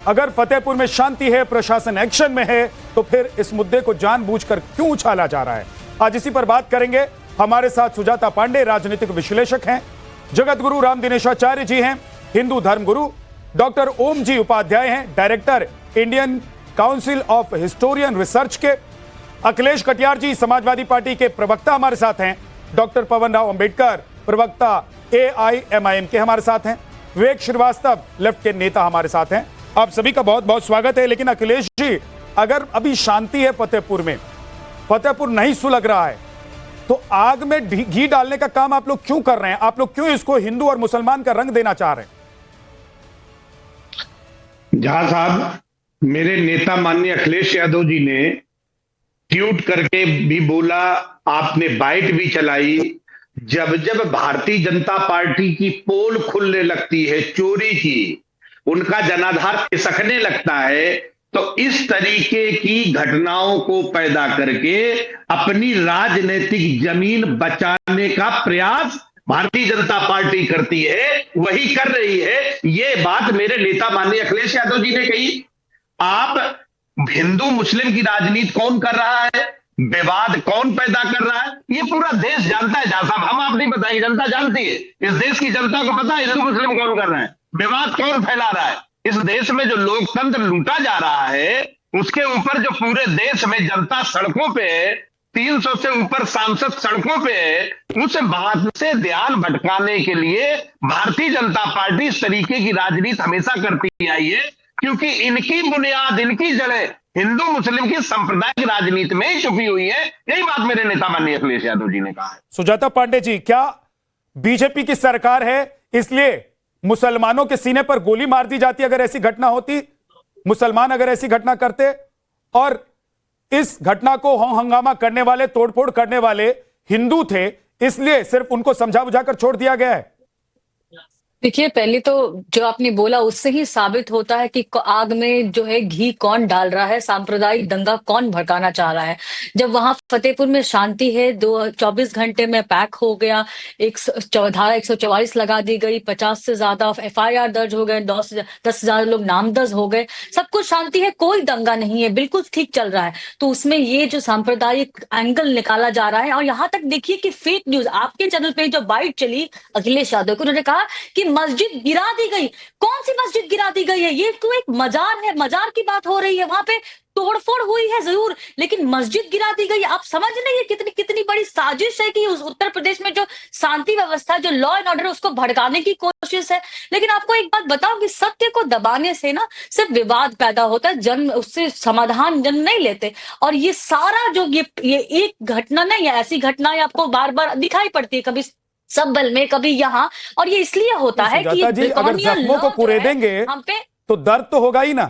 अगर फतेहपुर में शांति है, प्रशासन एक्शन में है, तो फिर इस मुद्दे को जानबूझकर क्यों उछाला जा रहा है? आज इसी पर बात करेंगे। हमारे साथ सुजाता पांडे राजनीतिक विश्लेषक हैं, जगत गुरु राम दिनेशाचार्य जी हैं, हिंदू धर्म गुरु, डॉक्टर ओम जी उपाध्याय हैं, director Indian council of historian research के, अखिलेश कटियार जी समाजवादी पार्टी के प्रवक्ता हमारे साथ हैं, डॉक्टर पवन राव अंबेडकर प्रवक्ता AIMIM के हमारे साथ हैं, विवेक श्रीवास्तव लेफ्ट के नेता हमारे साथ हैं। आप सभी का बहुत बहुत स्वागत है। लेकिन अखिलेश जी, अगर अभी शांति है फतेहपुर में, फतेहपुर नहीं सुलग रहा है, तो आग में घी डालने का काम आप लोग क्यों कर रहे हैं? आप लोग क्यों इसको हिंदू और मुसलमान का रंग देना चाह रहे हैं? जहां साहब, मेरे नेता माननीय अखिलेश यादव जी ने ट्वीट करके भी बोला, आपने बाइट भी चलाई, जब जब भारतीय जनता पार्टी की पोल खुलने लगती है चोरी की, उनका जनाधार खिसकने लगता है, तो इस तरीके की घटनाओं को पैदा करके अपनी राजनीतिक जमीन बचाने का प्रयास भारतीय जनता पार्टी करती है, वही कर रही है। ये बात मेरे नेता माननीय अखिलेश यादव जी ने कही। आप हिंदू मुस्लिम की राजनीति कौन कर रहा है, विवाद कौन पैदा कर रहा है, ये पूरा देश जानता है। जहां साहब, हम आप नहीं बताएंगे, जनता जानती है। इस देश की जनता को पता है हिंदू मुस्लिम कौन कर रहा है, विवाद कौन फैला रहा है। इस देश में जो लोकतंत्र लूटा जा रहा है, उसके ऊपर जो पूरे देश में जनता सड़कों पे है, 300 से ऊपर सांसद सड़कों पे है, उस बात से ध्यान भटकाने के लिए भारतीय जनता पार्टी इस तरीके की राजनीति हमेशा करती आई है, क्योंकि इनकी बुनियाद, इनकी जड़ें हिंदू मुस्लिम की सांप्रदायिक राजनीति में ही छुपी हुई है। यही बात मेरे नेता माननीय अखिलेश यादव जी ने कहा है। सुजाता पांडे जी, क्या बीजेपी की सरकार है इसलिए मुसलमानों के सीने पर गोली मार दी जाती अगर ऐसी घटना होती? मुसलमान अगर ऐसी घटना करते, और इस घटना को हंगामा करने वाले, तोड़फोड़ करने वाले हिंदू थे, इसलिए सिर्फ उनको समझा बुझाकर छोड़ दिया गया है? देखिए, पहले तो जो आपने बोला उससे ही साबित होता है कि आग में जो है घी कौन डाल रहा है, सांप्रदायिक दंगा कौन भड़काना चाह रहा है। जब वहां फतेहपुर में शांति है, 24 घंटे में पैक हो गया, धारा 144 लगा दी गई, 50 से ज्यादा FIR दर्ज हो गए, 10,000 लोग नामजद हो गए, सब कुछ शांति है, कोई दंगा नहीं है, बिल्कुल ठीक चल रहा है। तो उसमें ये जो सांप्रदायिक एंगल निकाला जा रहा है, और यहाँ तक देखिए कि फेक न्यूज, आपके चैनल पे जो बाइट चली अखिलेश यादव को, उन्होंने कहा कि मस्जिद गिरा दी गई। कौन सी मस्जिद गिरा दी गई है? ये तो एक मजार है, मजार की बात हो रही है, वहां पे तोड़फोड़ हुई है जरूर, लेकिन मस्जिद गिरा दी गई। आप समझ नहीं है कितनी कितनी बड़ी साजिश है कि उस उत्तर प्रदेश में जो शांति व्यवस्था, जो लॉ एंड ऑर्डर, उसको भड़काने की कोशिश है। लेकिन आपको एक बात बताओ कि सत्य को दबाने से ना सिर्फ विवाद पैदा होता है, जन उससे समाधान जन नहीं लेते। और ये सारा जो ये एक घटना नहीं है, ऐसी घटनाएं आपको बार बार दिखाई पड़ती है, कभी संभल में, कभी यहाँ। और ये इसलिए होता है कि अगर जख्मों को कुरेदेंगे हम पे, तो दर्द तो होगा ही ना।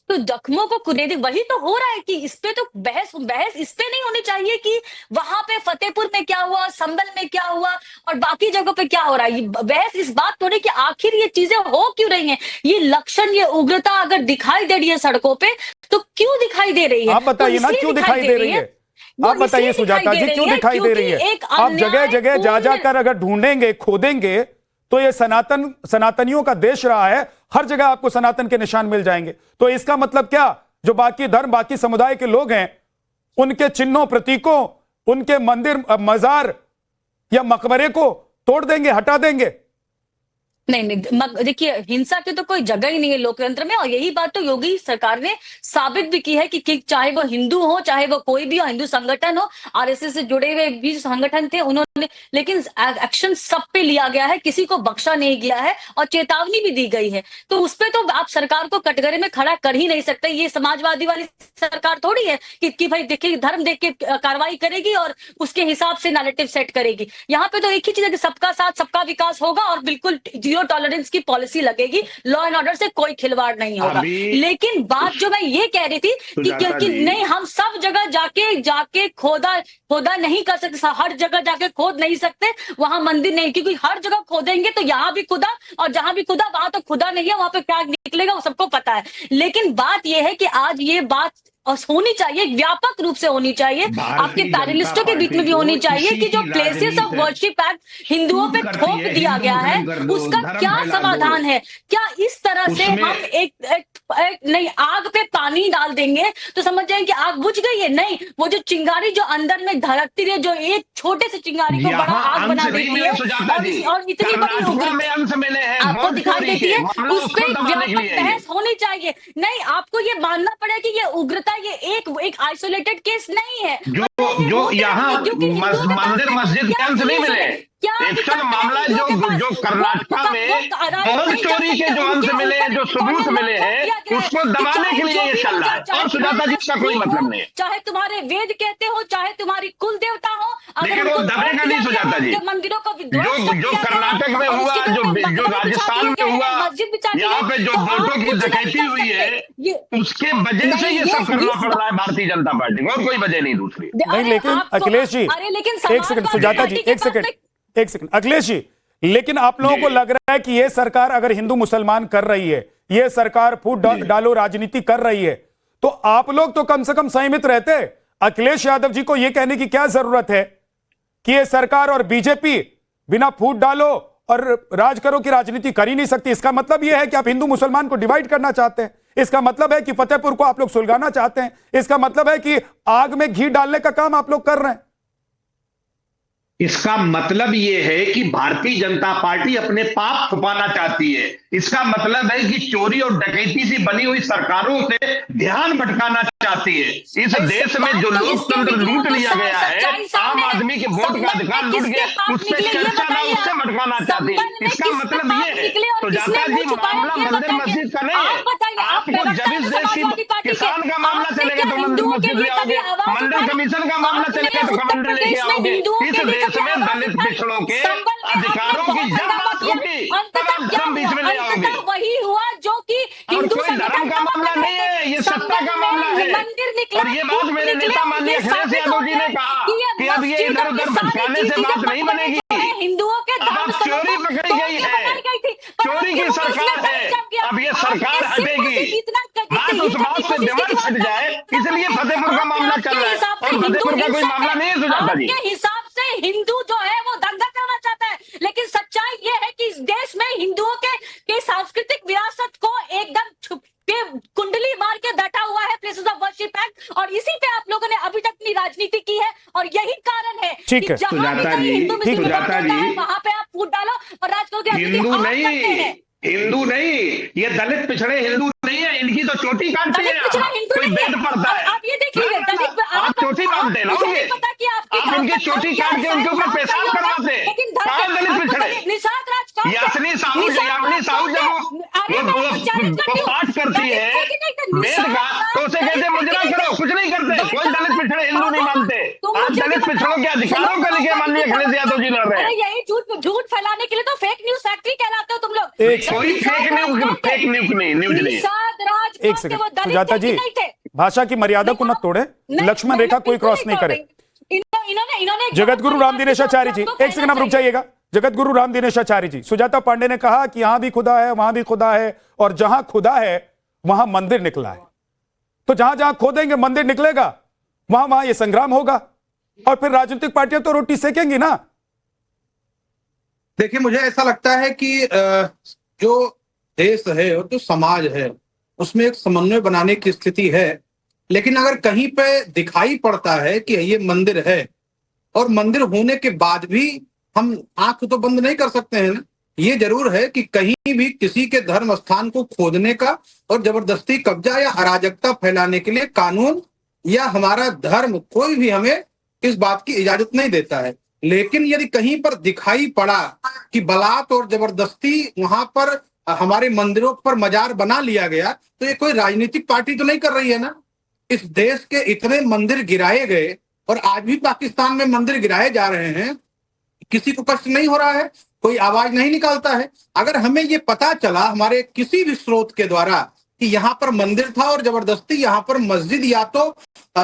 तो जख्मों को कुरेदे, वही तो हो रहा है कि इस पे तो बहस इस पे नहीं होनी चाहिए कि वहां पे फतेहपुर में क्या हुआ, संभल में क्या हुआ और बाकी जगहों पे क्या हो रहा है। बहस इस बात तो नहीं कि आखिर ये चीजें हो क्यों रही हैं। ये लक्षण, ये उग्रता अगर दिखाई दे रही है सड़कों पे, तो क्यों दिखाई दे रही है? आप बताइए ना, क्यों दिखाई दे रही है? आप बताइए सुजाता जी, क्यों दिखाई दे रही है? आप जगह जगह जा जाकर अगर ढूंढेंगे, खोदेंगे, तो ये सनातनियों का देश रहा है, हर जगह आपको सनातन के निशान मिल जाएंगे। तो इसका मतलब क्या, जो बाकी धर्म, बाकी समुदाय के लोग हैं, उनके चिन्हों, प्रतीकों, उनके मंदिर, मजार या मकबरे को तोड़ देंगे, हटा देंगे? नहीं, देखिए, हिंसा की तो कोई जगह ही नहीं है लोकतंत्र में। और यही बात तो योगी सरकार ने साबित भी की है कि चाहे वो हिंदू हो, चाहे वो कोई भी हो, हिंदू संगठन हो, RSS से जुड़े हुए भी संगठन थे, उन्होंने, लेकिन एक्शन सब पे लिया गया है, किसी को बख्शा नहीं गया है, और चेतावनी भी दी गई है। तो उस पे तो आप सरकार को कटघरे में खड़ा कर ही नहीं सकते। ये समाजवादी वाली सरकार थोड़ी है कि भाई देखिए, धर्म देख के कार्रवाई करेगी और उसके हिसाब से नैरेटिव सेट करेगी। यहाँ पे तो एक ही चीज है कि सबका साथ सबका विकास होगा और बिल्कुल जीरो टॉलरेंस की पॉलिसी लगेगी, लॉ एंड ऑर्डर से कोई खिलवाड़ नहीं होगा। लेकिन बात जो मैं ये कह रही थी कि नहीं, हम सब जगह जाके खोदा नहीं कर सकते, हर जगह जाके खोद नहीं सकते, वहां मंदिर नहीं, क्योंकि हर जगह खोदेंगे तो यहाँ भी खुदा, और जहां भी खुदा वहां तो खुदा नहीं है, वहां पे क्या निकलेगा वो सबको पता है। लेकिन बात यह है कि आज ये बात और होनी चाहिए, व्यापक रूप से होनी चाहिए, आपके पैनलिस्टों के बीच में भी होनी चाहिए कि जो प्लेसेस ऑफ वर्शिप एक्ट हिंदुओं पे थोप दिया गया है उसका क्या समाधान है। क्या इस तरह से हम एक नहीं आग पे पानी डाल देंगे तो समझ जाएंगे कि आग बुझ गई है? नहीं, वो जो चिंगारी जो अंदर में धड़कती है, जो एक छोटे से चिंगारी को बड़ा आग बना देती है और इतनी बड़ी आपको दिखाई देती है, उस पर व्यापक बहस होनी चाहिए। नहीं, आपको ये मानना पड़ेगा कि ये उग्रता ये एक आइसोलेटेड केस नहीं है। जो यहाँ मंदिर मस्जिद के अंश नहीं मिले, एक्शन मामला जो कर्नाटका में बहुत चोरी के जो अंश मिले हैं, जो सबूत मिले हैं, उसको दबाने के लिए ये चल रहा है। और सुजाता जी इसका कोई मतलब नहीं है। चाहे तुम्हारे वेद कहते हो, चाहे तुम्हारी कुल देवता हो, लेकिन वो दबेगा नहीं सुजाता जी। मंदिरों को जो कर्नाटक में हुआ, जो राजस्थान में हुआ, यहाँ पे जो वोटों की डकैती हुई है, उसके वजह से ये सब करना पड़ रहा है भारतीय जनता पार्टी को, और कोई वजह नहीं दूसरी। नहीं, लेकिन अखिलेश जी एक सेकंड, सुजाता जी एक सेकंड अखिलेश जी, लेकिन आप लोगों को लग रहा है कि ये सरकार अगर हिंदू मुसलमान कर रही है, ये सरकार फूट डालो राजनीति कर रही है, तो आप लोग तो कम से कम संयमित रहते। अखिलेश यादव जी को यह कहने की क्या जरूरत है कि ये सरकार और बीजेपी बिना फूट डालो और राज करो की राजनीति कर ही नहीं सकती? इसका मतलब यह है कि आप हिंदू मुसलमान को डिवाइड करना चाहते हैं, इसका मतलब है कि फतेहपुर को आप लोग सुलगाना चाहते हैं, इसका मतलब है कि आग में घी डालने का काम आप लोग कर रहे हैं। इसका मतलब यह है कि भारतीय जनता पार्टी अपने पाप छुपाना चाहती है। इसका मतलब है कि चोरी और डकैती से बनी हुई सरकारों से ध्यान भटकाना चाहती है। इस देश में जो लोकतंत्र लूट लिया गया है, आम आदमी के वोट का अधिकार लूट गया, उस पर चर्चा ना, उससे भटकाना चाहती है। इसका मतलब ये है। तो जाता जी मामला मंदिर मस्जिद का नहीं है। आपको जब इस देश की किसान का मामला चलेगा तो मंदिर मस्जिद ले आओगे, मंडल कमीशन का मामला चलेगा तो कमंडल लेके आओगे। इस देश में दलित पिछड़ों के अधिकारों की जब बात होगी तब आप धर्म बीच में ले आओगे। वही हुआ जो कि हिंदू कोई धर्म का मामला नहीं है, ये सत्ता का मामला है। और ये बात मेरे नेता माननीय अखिलेश यादव जी ने कहा कि अब ये इधर उधर भटकाने से बात नहीं बनेगी। हिंदुओं के अब चोरी पकड़ी गई है, चोरी की सरकार है, अब ये सरकार हटेगी। बात उस बात से विमर्श हट जाए, इसलिए फतेहपुर का मामला चल रहा है और फतेहपुर का कोई मामला नहीं है सुजाता जी। हिसाब से हिंदू जो है वो दंगा करना चाहता है, लेकिन सच्चाई ये है कि इस देश में हिंदुओं के सांस्कृतिक विरासत को एकदम छुप के कुंडली मार के बैठा हुआ है प्लेसेस ऑफ वर्शिप एक्ट, और इसी पे आप लोगों ने अभी तक अपनी राजनीति की है। और यही कारण है कि जहां भी हिंदू मुस्लिम वहां पे आप फूट डालो और राज करो। हिंदू नहीं, ये दलित पिछड़े हिंदू नहीं है, इनकी तो चोटी काटती है। कोई वेद पढ़ता है, आप ये देखिए, आप चोटी बांधते हैं ना, आप उनकी चोटी काट के उनके ऊपर पेशाब करवाते हैं। कहाँ दलित पिछड़े? यासनी साहू जब वो पाठ करती है वेद का, तो उसे कहते मुजरा करो, कुछ नहीं करते। कोई दलित पिछड़े हिंदू नहीं मानते। आज दलित पिछड़ों के अधिकारों को लेकर माननीय अखिलेश यादव जी लड़ रहे हैं। यही झूठ फैलाने के लिए तो फेक न्यूज फैक्ट्री कहलाते हो तुम लोग। कोई फेक न्यूज नहीं। एक सेकंड सुजाता जी, भाषा की मर्यादा को न तोड़े, लक्ष्मण रेखा कोई क्रॉस नहीं करे। जगत गुरु राम दिनेशाचार्य जी, एक सेकंड आप रुक जाइएगा। जगत गुरु राम दिनेशाचार्य जी, सुजाता पांडे ने कहा कि यहां भी खुदा है, वहां भी खुदा है, और जहां खुदा है वहां मंदिर निकला है। तो जहां जहां खोदेंगे मंदिर निकलेगा, वहां वहां ये संग्राम होगा, और फिर राजनीतिक पार्टियां तो रोटी सेकेंगी ना। देखिए, मुझे ऐसा लगता है कि जो देश है और जो समाज है उसमें एक समन्वय बनाने की स्थिति है, लेकिन अगर कहीं पे दिखाई पड़ता है कि ये मंदिर है और मंदिर होने के बाद भी हम आंख तो बंद नहीं कर सकते हैं ना। ये जरूर है कि कहीं भी किसी के धर्म स्थान को खोदने का और जबरदस्ती कब्जा या अराजकता फैलाने के लिए कानून या हमारा धर्म कोई भी हमें इस बात की इजाजत नहीं देता है। लेकिन यदि कहीं पर दिखाई पड़ा कि बलात् और जबरदस्ती वहां पर हमारे मंदिरों पर मजार बना लिया गया, तो ये कोई राजनीतिक पार्टी तो नहीं कर रही है ना। इस देश के इतने मंदिर गिराए गए और आज भी पाकिस्तान में मंदिर गिराए जा रहे हैं, किसी को कष्ट नहीं हो रहा है, कोई आवाज नहीं निकालता है। अगर हमें ये पता चला हमारे किसी भी स्रोत के द्वारा कि यहाँ पर मंदिर था और जबरदस्ती यहाँ पर मस्जिद या तो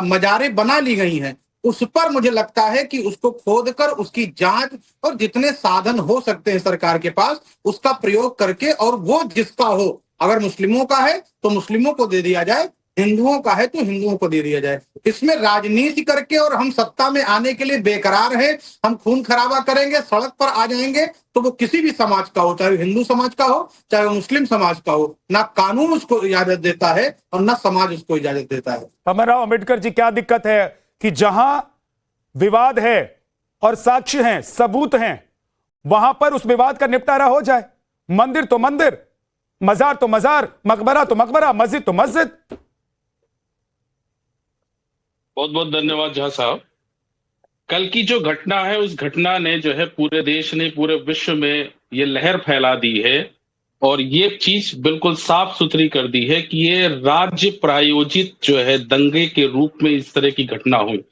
मजारें बना ली गई हैं, उस पर मुझे लगता है कि उसको खोदकर उसकी जांच और जितने साधन हो सकते हैं सरकार के पास उसका प्रयोग करके, और वो जिसका हो, अगर मुस्लिमों का है तो मुस्लिमों को दे दिया जाए, हिंदुओं का है तो हिंदुओं को दे दिया जाए। इसमें राजनीति करके और हम सत्ता में आने के लिए बेकरार हैं, हम खून खराबा करेंगे, सड़क पर आ जाएंगे, तो वो किसी भी समाज का हो, चाहे वो हिंदू समाज का हो, चाहे वो मुस्लिम समाज का हो, ना कानून उसको इजाजत देता है और ना समाज उसको इजाजत देता है। भीमराव अंबेडकर जी, क्या दिक्कत है कि जहां विवाद है और साक्ष्य हैं, सबूत हैं, वहां पर उस विवाद का निपटारा हो जाए? मंदिर तो मंदिर, मजार तो मजार, मकबरा तो मकबरा, मस्जिद तो मस्जिद। बहुत बहुत धन्यवाद झा साहब। कल की जो घटना है, उस घटना ने जो है पूरे देश ने, पूरे विश्व में ये लहर फैला दी है और ये चीज बिल्कुल साफ सुथरी कर दी है कि ये राज्य प्रायोजित जो है दंगे के रूप में इस तरह की घटना हुई।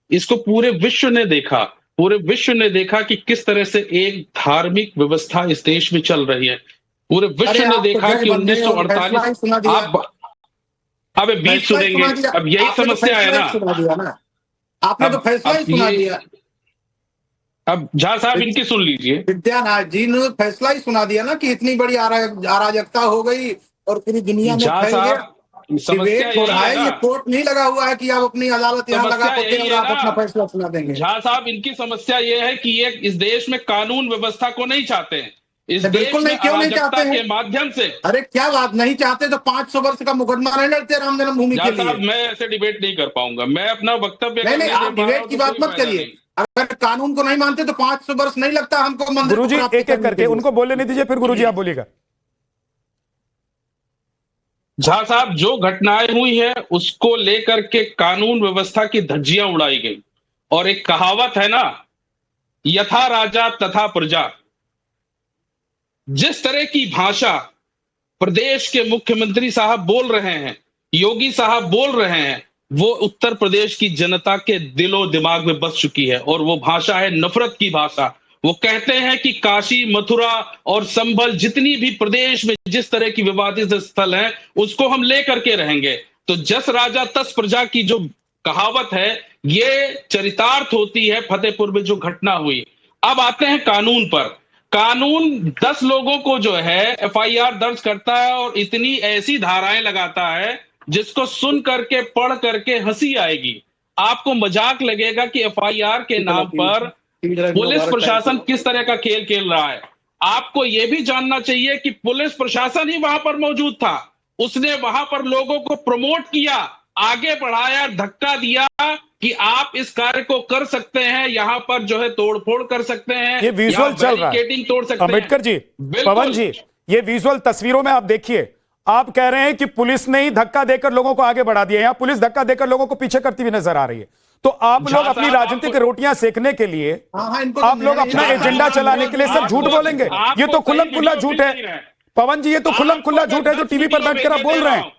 इसको पूरे विश्व ने देखा, पूरे विश्व ने देखा कि किस तरह से एक धार्मिक व्यवस्था इस देश में चल रही है। पूरे विश्व ने देखा कि 1948 अब बीच सुनेंगे, अब यही समस्या है ना। आपने तो फैसला ही सुना दिया। अब झा साहब इनकी सुन लीजिए। विद्यानाथ जी ने फैसला ही सुना दिया ना कि इतनी बड़ी अराजकता हो गई और पूरी दुनिया में फैल गया। डिबेट हो रहा है, ये कोर्ट नहीं लगा हुआ है कि आप अपनी अदालत यहाँ लगा सकते हैं और आप अपना फैसला सुना देंगे। झा साहब, इनकी समस्या ये है कि ये इस देश में कानून व्यवस्था को नहीं चाहते हैं। इस बिल्कुल नहीं, क्यों नहीं चाहते हैं? के माध्यम से। अरे क्या बात, नहीं चाहते तो 500 वर्ष का मुकदमा नहीं लड़ते राम जन्मभूमि के लिए? मैं ऐसे डिबेट नहीं कर पाऊंगा, मैं अपना वक्तव्य नहीं, आप डिबेट की बात मत करिए। अगर कानून को नहीं मानते तो 500 वर्ष नहीं लगता हमको मंदिर। गुरुजी एक एक करके उनको बोलने नहीं दीजिए, फिर गुरुजी आप बोलिएगा। झा साहब, जो घटनाएं हुई है उसको लेकर के कानून व्यवस्था की धज्जियां उड़ाई गई और एक कहावत है ना, यथा राजा तथा प्रजा। जिस तरह की भाषा प्रदेश के मुख्यमंत्री साहब बोल रहे हैं, योगी साहब बोल रहे हैं, वो उत्तर प्रदेश की जनता के दिलो दिमाग में बस चुकी है और वो भाषा है नफरत की भाषा। वो कहते हैं कि काशी, मथुरा और संभल, जितनी भी प्रदेश में जिस तरह की विवादित स्थल है, उसको हम लेकर के रहेंगे। तो जस राजा तस प्रजा की जो कहावत है, ये चरितार्थ होती है फतेहपुर में जो घटना हुई। अब आते हैं कानून पर। कानून 10 लोगों को जो है एफआईआर दर्ज करता है और इतनी ऐसी धाराएं लगाता है जिसको सुन करके, पढ़ करके हंसी आएगी। आपको मजाक लगेगा कि एफआईआर के नाम पर पुलिस प्रशासन किस तरह का खेल खेल रहा है। आपको यह भी जानना चाहिए कि पुलिस प्रशासन ही वहां पर मौजूद था। उसने वहां पर लोगों को प्रमोट किया, आगे बढ़ाया, धक्का दिया कि आप इस कार्य को कर सकते हैं, यहां पर जो है तोड़फोड़ कर सकते हैं, ये विजुअल चल रहा है तोड़ सकते हैं। अंबेडकर जी, पवन जी, ये विजुअल तस्वीरों में आप देखिए, आप कह रहे हैं कि पुलिस ने ही धक्का देकर लोगों को आगे बढ़ा दिया। यहां पुलिस धक्का देकर लोगों को पीछे करती हुई नजर आ रही है। तो आप लोग अपनी राजनीतिक रोटियां सेकने के लिए, आप लोग अपना एजेंडा चलाने के लिए सब झूठ बोलेंगे। ये तो खुल्लम खुल्ला झूठ है पवन जी, ये तो खुल्लम खुल्ला झूठ है जो टीवी पर बैठकर आप बोल रहे हैं।